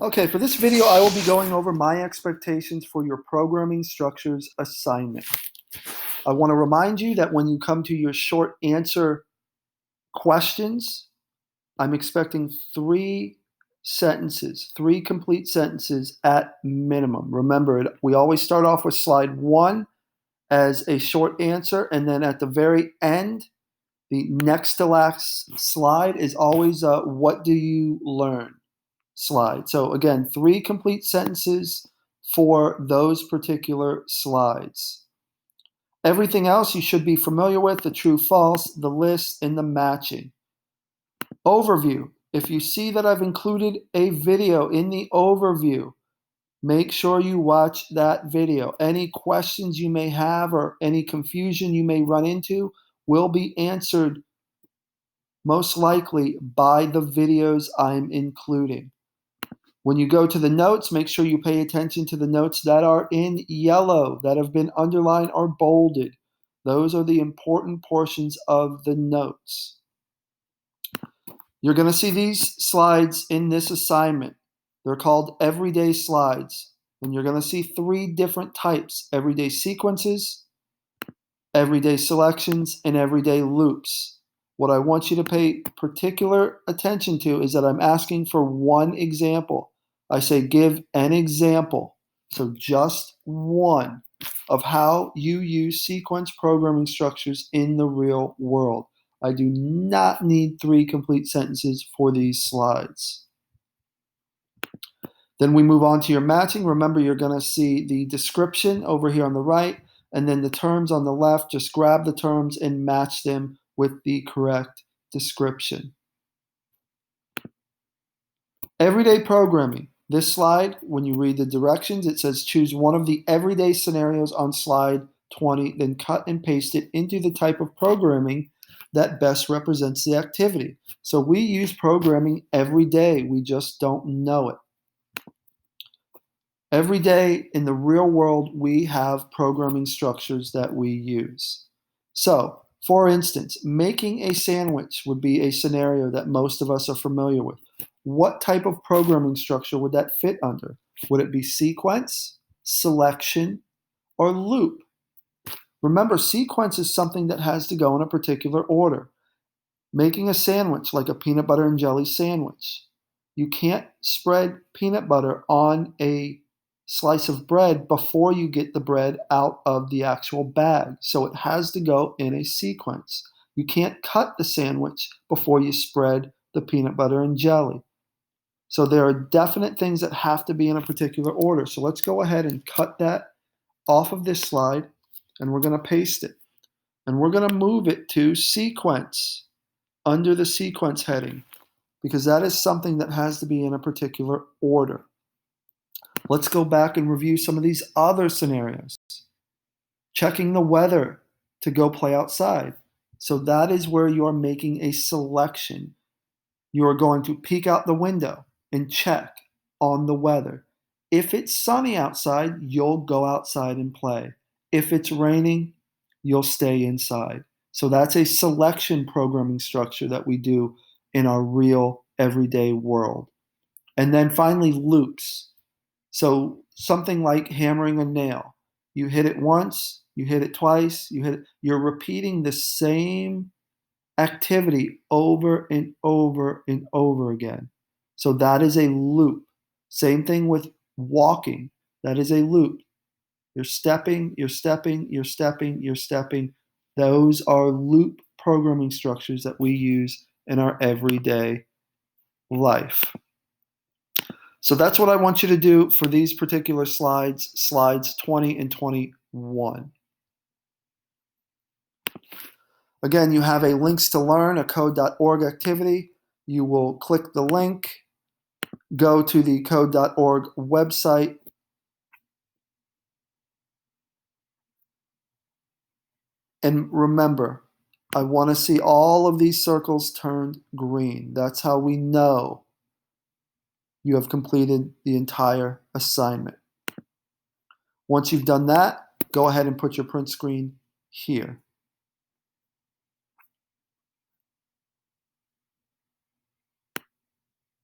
Okay, for this video, I will be going over my expectations for your programming structures assignment. I want to remind you that when you come to your short answer questions, I'm expecting 3 complete sentences at minimum. Remember, we always start off with slide 1 as a short answer, and then at the very end, the next to last slide is always a what do you learn slide. So again, 3 complete sentences for those particular slides. Everything else you should be familiar with: the true, false, the list, and the matching. Overview. If you see that I've included a video in the overview, make sure you watch that video. Any questions you may have or any confusion you may run into will be answered most likely by the videos I'm including. When you go to the notes, make sure you pay attention to the notes that are in yellow, that have been underlined or bolded. Those are the important portions of the notes. You're going to see these slides in this assignment. They're called everyday slides. And you're going to see 3 different types: everyday sequences, everyday selections, and everyday loops. What I want you to pay particular attention to is that I'm asking for one example. I say give an example, so just one, of how you use sequence programming structures in the real world. I do not need 3 complete sentences for these slides. Then we move on to your matching. Remember, you're going to see the description over here on the right, and then the terms on the left. Just grab the terms and match them with the correct description. Everyday programming. This slide, when you read the directions, it says choose one of the everyday scenarios on slide 20, then cut and paste it into the type of programming that best represents the activity. So we use programming every day. We just don't know it. Every day in the real world, we have programming structures that we use. So, for instance, making a sandwich would be a scenario that most of us are familiar with. What type of programming structure would that fit under? Would it be sequence, selection, or loop? Remember, sequence is something that has to go in a particular order. Making a sandwich, like a peanut butter and jelly sandwich, you can't spread peanut butter on a slice of bread before you get the bread out of the actual bag. So it has to go in a sequence. You can't cut the sandwich before you spread the peanut butter and jelly. So there are definite things that have to be in a particular order. So let's go ahead and cut that off of this slide, and we're going to paste it. And we're going to move it to sequence under the sequence heading, because that is something that has to be in a particular order. Let's go back and review some of these other scenarios. Checking the weather to go play outside. So that is where you are making a selection. You are going to peek out the window and check on the weather. If it's sunny outside, you'll go outside and play. If it's raining, you'll stay inside. So that's a selection programming structure that we do in our real everyday world. And then finally, loops. So something like hammering a nail. You hit it once, you hit it twice, you're repeating the same activity over and over and over again. So that is a loop. Same thing with walking. That is a loop. You're stepping, you're stepping, you're stepping, you're stepping. Those are loop programming structures that we use in our everyday life. So that's what I want you to do for these particular slides, slides 20 and 21. Again, you have a links to learn, a code.org activity. You will click the link, go to the code.org website, and remember, I want to see all of these circles turned green. That's how we know you have completed the entire assignment. Once you've done that, go ahead and put your print screen here.